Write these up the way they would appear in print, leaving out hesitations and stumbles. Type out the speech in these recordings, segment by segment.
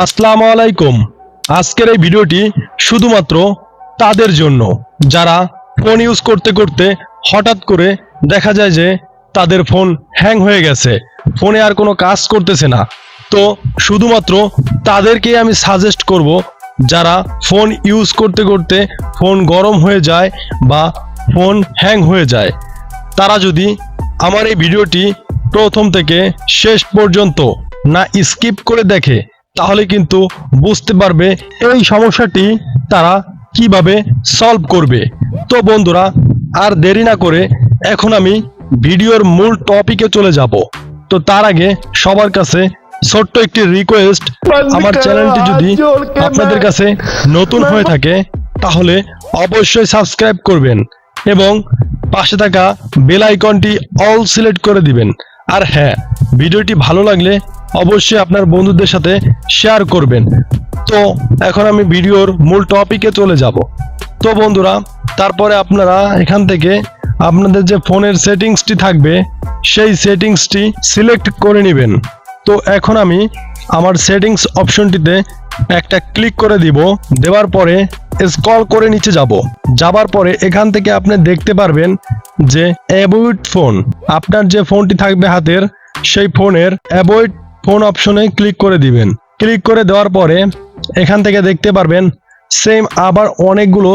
আসসালামু আলাইকুম। আজকের এই ভিডিওটি শুধুমাত্র তাদের জন্য যারা ফোন ইউজ করতে করতে হঠাৎ করে দেখা যায় যে তাদের ফোন হ্যাং হয়ে গেছে, ফোনে আর কোনো কাজ করতেছে না। তো শুধুমাত্র তাদেরকেই আমি সাজেস্ট করব, যারা ফোন ইউজ করতে করতে ফোন গরম হয়ে যায় বা ফোন হ্যাং হয়ে যায়। তারা যদি আমার এই ভিডিওটি প্রথম থেকে শেষ পর্যন্ত না স্কিপ করে দেখে, তাহলে কিন্তু বুঝতে পারবে এই সমস্যাটি তারা কিভাবে সলভ করবে। তো বন্ধুরা, আর দেরি না করে এখন আমি ভিডিওর মূল টপিকে চলে যাব। তো তার আগে সবার কাছে ছোট্ট একটি রিকোয়েস্ট, আমার চ্যানেলটি যদি আপনাদের কাছে নতুন হয়ে থাকে তাহলে অবশ্যই সাবস্ক্রাইব করবেন এবং পাশে থাকা বেল আইকনটি অল সিলেক্ট করে দিবেন। আর হ্যাঁ, ভিডিওটি ভালো লাগলে অবশ্যই আপনার বন্ধুদের সাথে শেয়ার করবেন। তো এখন আমি ভিডিওর মূল টপিকে চলে যাব। তো বন্ধুরা, তারপরে আপনারা এখান থেকে আপনাদের যে ফোনের সেটিংসটি থাকবে সেই সেটিংসটি সিলেক্ট করে নেবেন। তো এখন আমি আমার সেটিংস অপশনটিতে একটা ক্লিক করে দিব। দেওয়ার পরে স্ক্রল করে নিচে যাবার পরে এখান থেকে আপনি দেখতে পারবেন যে অ্যাভয়েড ফোন। আপনার যে ফোনটি থাকবে হাতের, সেই ফোনের অ্যাভয়েড ফোন অপশনে ক্লিক করে দিবেন। ক্লিক করে দেওয়ার পরে এখান থেকে দেখতে পারবেন সেম আবার অনেকগুলো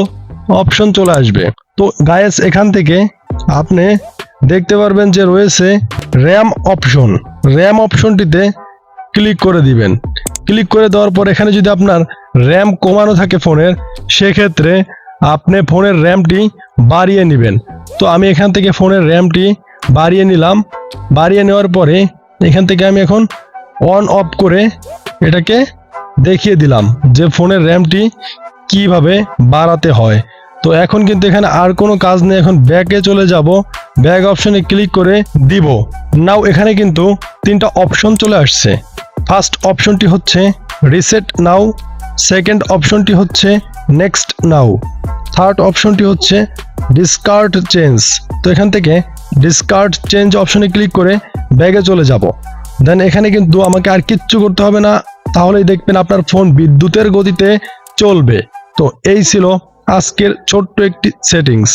অপশন চলে আসবে। তো গাইস, এখান থেকে আপনি দেখতে পারবেন যে রয়েছে র্যাম অপশন। র্যাম অপশনটিতে ক্লিক করে দিবেন। ক্লিক করে দেওয়ার পর এখানে যদি আপনার র্যাম কমানো থাকে ফোনের, সেক্ষেত্রে আপনি ফোনের র্যামটি বাড়িয়ে নেবেন। তো আমি এখান থেকে ফোনের র্যামটি বাড়িয়ে নিলাম। বাড়িয়ে নেওয়ার পরে এখান থেকে আমি এখন অন অফ করে এটাকে দেখিয়ে দিলাম যে ফোনের র্যামটি কিভাবে বাড়াতে হয়। তো এখন কিন্তু এখানে আর কোনো কাজ নেই, এখন ব্যাকে চলে যাব। ব্যাক অপশনে ক্লিক করে দিব। নাও এখানে কিন্তু তিনটা অপশন চলে আসছে। ফার্স্ট অপশনটি হচ্ছে রিসেট নাও, সেকেন্ড অপশনটি হচ্ছে নেক্সট নাও, থার্ড অপশনটি হচ্ছে ডিসকার্ড চেঞ্জ। তো এখান থেকে ডিসকার্ড চেঞ্জ অপশনে ক্লিক করে ব্যাগে চলে যাব। দেন এখানে কিন্তু আমাকে আর কিচ্ছু করতে হবে না, তাহলেই দেখবেন আপনার ফোন বিদ্যুতের গতিতে চলবে। তো এই ছিল আজকের ছোট্ট একটি সেটিংস।